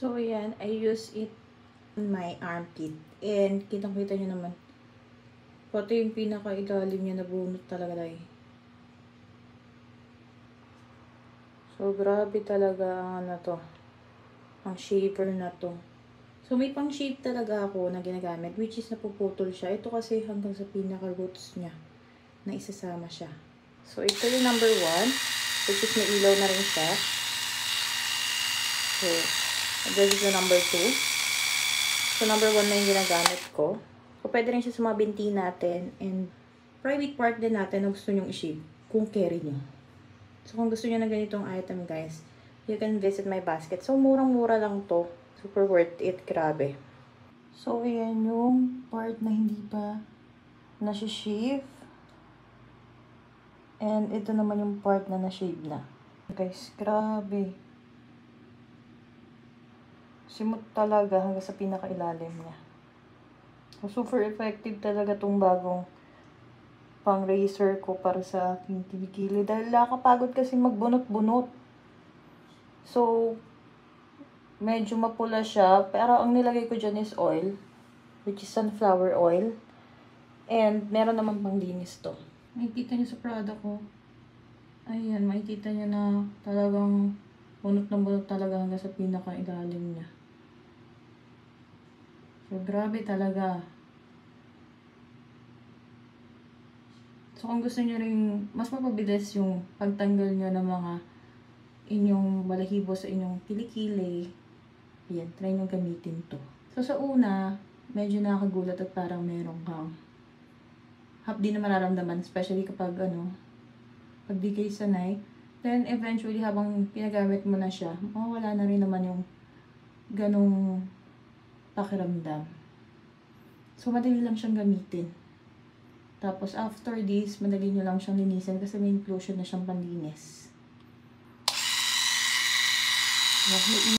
So, ayan, I use it in my armpit. And, kitang-kita nyo naman. Pati yung pinaka-ilalim niya nabunot talaga dahil. So, grabe talaga ang ano to. Ang shaver na to. So, may pang-shape talaga ako na ginagamit, which is napuputol siya. Ito kasi hanggang sa pinaka-roots niya na isasama siya. So, ito yung number 1, which is may ilaw na rin siya. So, this is the number 2. So, number 1 na yung ginagamit ko. So, pwede rin siya sa mga binti natin and private part din natin na gusto nyong i-shape kung carry nyo. So, kung gusto nyo na ganitong item, guys, you can visit my basket. So, murang-mura lang to. Super worth it. Grabe. So, ayan yung part na hindi pa nasi-shave. And ito naman yung part na na-shave na. Guys, grabe. Simot talaga hanggang sa pinakailalim niya. So, super effective talaga tong bagong pang razor ko para sa aking kilikili. Dahil nakakapagod kasi magbunot-bunot. So, medyo mapula siya. Pero ang nilagay ko dyan is oil. Which is sunflower oil. And meron naman pang linis to. Makikita nyo sa product ko. Ayan, makikita nyo na talagang bunot na bunot talaga hanggang sa pinakailalim niya. So, grabe talaga. So, kung gusto nyo rin, mas mapabilis yung pagtanggal nyo ng mga inyong balahibo sa inyong kilikili, ayan, try nyo gamitin to. So, sa una, medyo nakakagulat at parang meron kang hapdi na mararamdaman, especially kapag, pag di kayo sanay. Then, eventually, habang pinagamit mo na siya, mawawala na rin naman yung ganong pakiramdam. So, madali lang siyang gamitin. Tapos, after this, madali nyo lang siyang linisin kasi may inclusion na siyang panlinis.